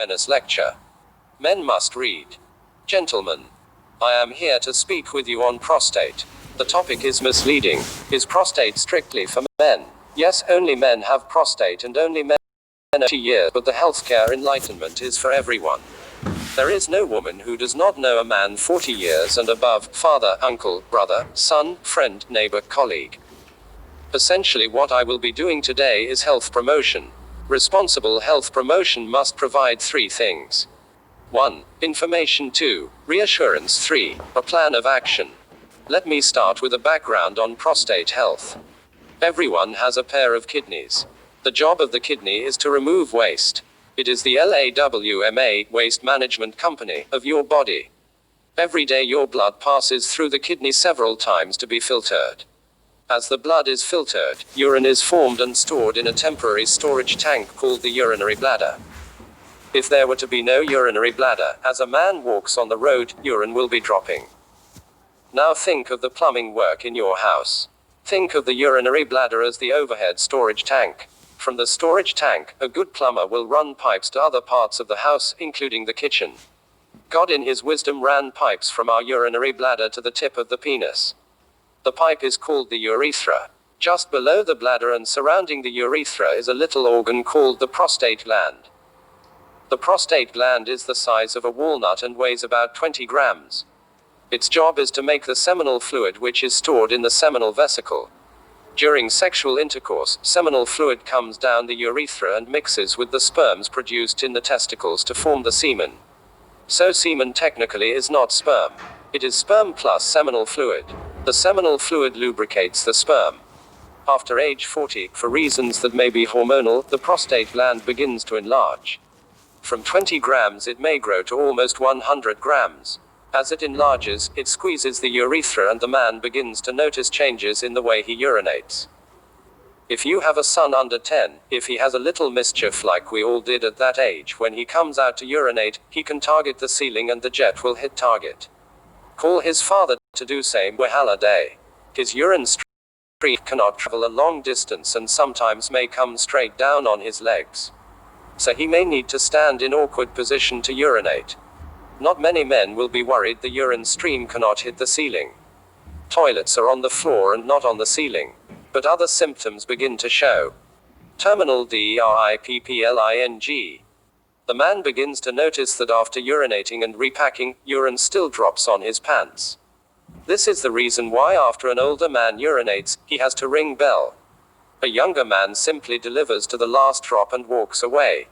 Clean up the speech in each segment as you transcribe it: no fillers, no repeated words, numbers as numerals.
awareness lecture. Men must read. Gentlemen, I am here to speak with you on prostate. The topic is misleading. Is prostate strictly for men? Yes, only men have prostate and only men are 20 years, but the healthcare enlightenment is for everyone. There is no woman who does not know a man 40 years and above, father, uncle, brother, son, friend, neighbor, colleague. Essentially what I will be doing today is health promotion. Responsible health promotion must provide three things. 1. Information. 2. Reassurance. 3. A plan of action. Let me start with a background on prostate health. Everyone has a pair of kidneys. The job of the kidney is to remove waste. It is the LAWMA, waste management company, of your body. Every day your blood passes through the kidney several times to be filtered. As the blood is filtered, urine is formed and stored in a temporary storage tank called the urinary bladder. If there were to be no urinary bladder, as a man walks on the road, urine will be dropping. Now think of the plumbing work in your house. Think of the urinary bladder as the overhead storage tank. From the storage tank, a good plumber will run pipes to other parts of the house, including the kitchen. God in his wisdom ran pipes from our urinary bladder to the tip of the penis. The pipe is called the urethra. Just below the bladder and surrounding the urethra is a little organ called the prostate gland. The prostate gland is the size of a walnut and weighs about 20 grams. Its job is to make the seminal fluid, which is stored in the seminal vesicle. During sexual intercourse, seminal fluid comes down the urethra and mixes with the sperms produced in the testicles to form the semen. So semen technically is not sperm. It is sperm plus seminal fluid. The seminal fluid lubricates the sperm. After age 40, for reasons that may be hormonal, the prostate gland begins to enlarge. From 20 grams it may grow to almost 100 grams. As it enlarges, it squeezes the urethra and the man begins to notice changes in the way he urinates. If you have a son under 10, if he has a little mischief like we all did at that age, when he comes out to urinate, he can target the ceiling and the jet will hit target. Call his father to do same wahala day. His urine stream cannot travel a long distance and sometimes may come straight down on his legs. So he may need to stand in awkward position to urinate. Not many men will be worried the urine stream cannot hit the ceiling. Toilets are on the floor and not on the ceiling. But other symptoms begin to show. Terminal DRIPPLING. The man begins to notice that after urinating and repacking, urine still drops on his pants. This is the reason why after an older man urinates, he has to ring bell. A younger man simply delivers to the last drop and walks away.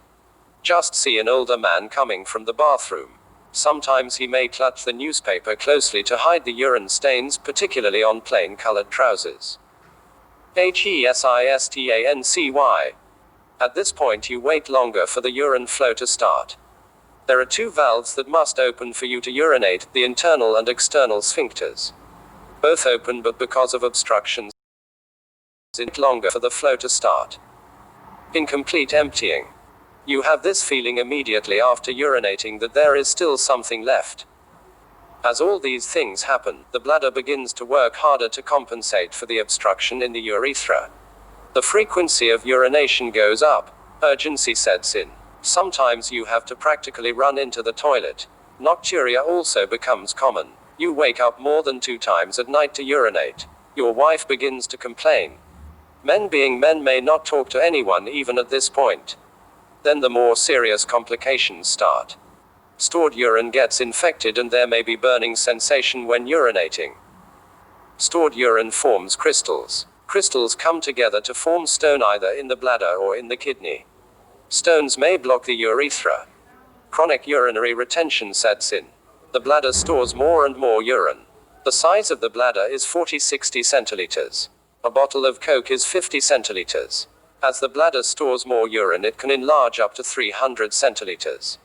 Just see an older man coming from the bathroom. Sometimes he may clutch the newspaper closely to hide the urine stains, particularly on plain colored trousers. HESISTANCY. At this point you wait longer for the urine flow to start. There are two valves that must open for you to urinate, the internal and external sphincters. Both open, but because of obstructions, it's longer for the flow to start. Incomplete emptying. You have this feeling immediately after urinating that there is still something left. As all these things happen, the bladder begins to work harder to compensate for the obstruction in the urethra. The frequency of urination goes up. Urgency sets in. Sometimes you have to practically run into the toilet. Nocturia also becomes common. You wake up more than 2 times at night to urinate. Your wife begins to complain. Men being men may not talk to anyone even at this point. Then the more serious complications start. Stored urine gets infected and there may be burning sensation when urinating. Stored urine forms crystals. Crystals come together to form stone either in the bladder or in the kidney. Stones may block the urethra. Chronic urinary retention sets in. The bladder stores more and more urine. The size of the bladder is 40-60 centiliters. A bottle of Coke is 50 centiliters. As the bladder stores more urine, it can enlarge up to 300 centiliters.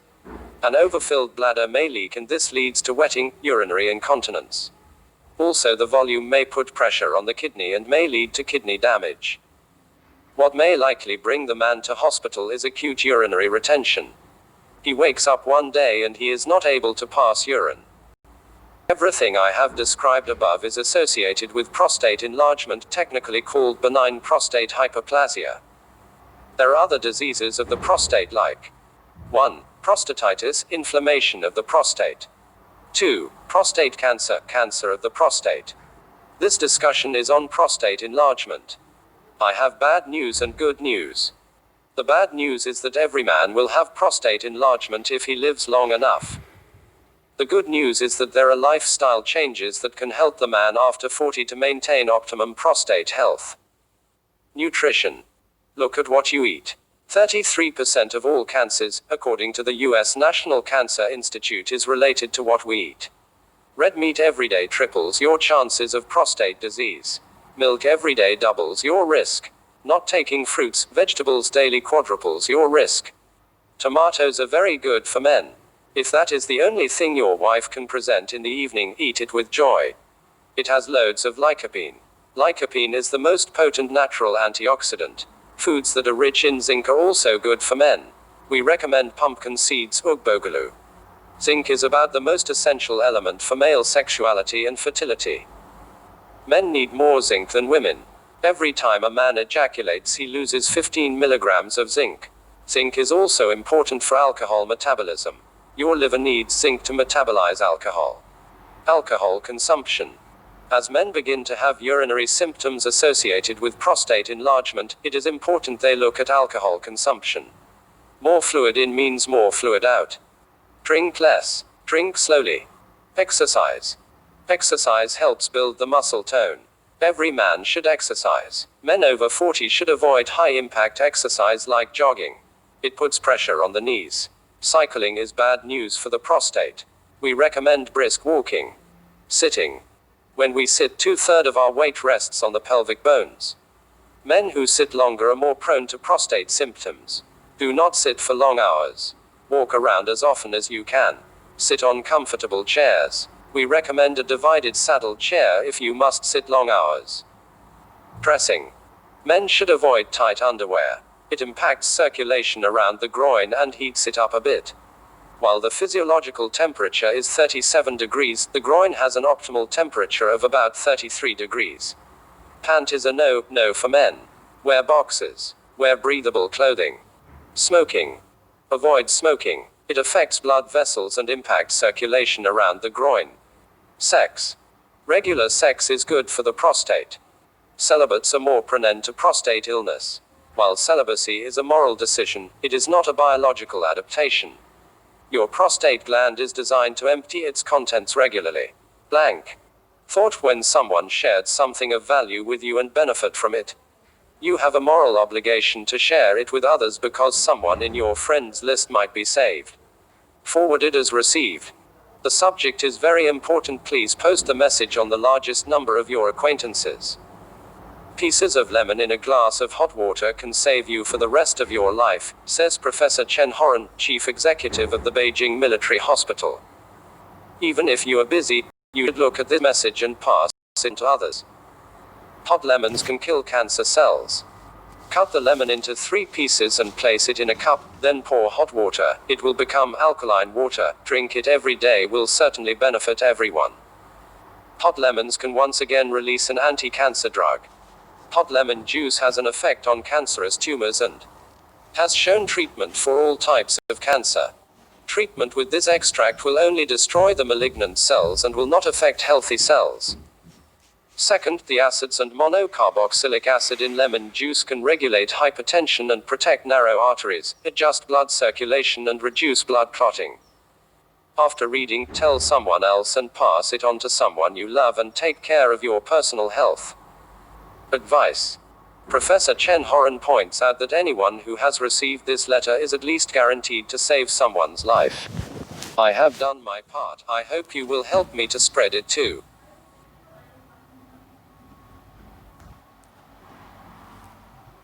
An overfilled bladder may leak, and this leads to wetting, urinary incontinence. Also, the volume may put pressure on the kidney and may lead to kidney damage. What may likely bring the man to hospital is acute urinary retention. He wakes up one day and he is not able to pass urine. Everything I have described above is associated with prostate enlargement, technically called benign prostate hyperplasia. There are other diseases of the prostate like 1. Prostatitis, inflammation of the prostate. 2. Prostate cancer, cancer of the prostate. This discussion is on prostate enlargement. I have bad news and good news. The bad news is that every man will have prostate enlargement if he lives long enough. The good news is that there are lifestyle changes that can help the man after 40 to maintain optimum prostate health. Nutrition. Look at what you eat. 33% of all cancers, according to the US National Cancer Institute, is related to what we eat. Red meat every day triples your chances of prostate disease. Milk every day doubles your risk. Not taking fruits, vegetables daily quadruples your risk. Tomatoes are very good for men. If that is the only thing your wife can present in the evening, eat it with joy. It has loads of lycopene. Lycopene is the most potent natural antioxidant. Foods that are rich in zinc are also good for men. We recommend pumpkin seeds, ugbogalu. Zinc is about the most essential element for male sexuality and fertility. Men need more zinc than women. Every time a man ejaculates, he loses 15 milligrams of zinc. Zinc is also important for alcohol metabolism. Your liver needs zinc to metabolize alcohol. Alcohol consumption. As men begin to have urinary symptoms associated with prostate enlargement, it is important they look at alcohol consumption. More fluid in means more fluid out. Drink less. Drink slowly. Exercise. Exercise helps build the muscle tone. Every man should exercise. Men over 40 should avoid high-impact exercise like jogging. It puts pressure on the knees. Cycling is bad news for the prostate. We recommend brisk walking. Sitting. When we sit, 2/3 of our weight rests on the pelvic bones. Men who sit longer are more prone to prostate symptoms. Do not sit for long hours. Walk around as often as you can. Sit on comfortable chairs. We recommend a divided saddle chair if you must sit long hours. Dressing. Men should avoid tight underwear. It impacts circulation around the groin and heats it up a bit. While the physiological temperature is 37 degrees, the groin has an optimal temperature of about 33 degrees. Pant is a no for men. Wear boxers. Wear breathable clothing. Smoking. Avoid smoking. It affects blood vessels and impacts circulation around the groin. Sex. Regular sex is good for the prostate. Celibates are more prone to prostate illness. While celibacy is a moral decision, it is not a biological adaptation. Your prostate gland is designed to empty its contents regularly. Blank. Thought when someone shared something of value with you and benefit from it. You have a moral obligation to share it with others because someone in your friends list might be saved. Forwarded as received. The subject is very important. Please post the message on the largest number of your acquaintances. Pieces of lemon in a glass of hot water can save you for the rest of your life, says Professor Chen Horan, chief executive of the Beijing Military Hospital. Even if you are busy, you should look at this message and pass it to others. Hot lemons can kill cancer cells. Cut the lemon into 3 pieces and place it in a cup, then pour hot water. It will become alkaline water. Drink it every day will certainly benefit everyone. Hot lemons can once again release an anti-cancer drug. Hot lemon juice has an effect on cancerous tumors and has shown treatment for all types of cancer. Treatment with this extract will only destroy the malignant cells and will not affect healthy cells. Second, the acids and monocarboxylic acid in lemon juice can regulate hypertension and protect narrow arteries, adjust blood circulation and reduce blood clotting. After reading, tell someone else and pass it on to someone you love and take care of your personal health. Advice. Professor Chen Horan points out that anyone who has received this letter is at least guaranteed to save someone's life. I have done my part. I hope you will help me to spread it too.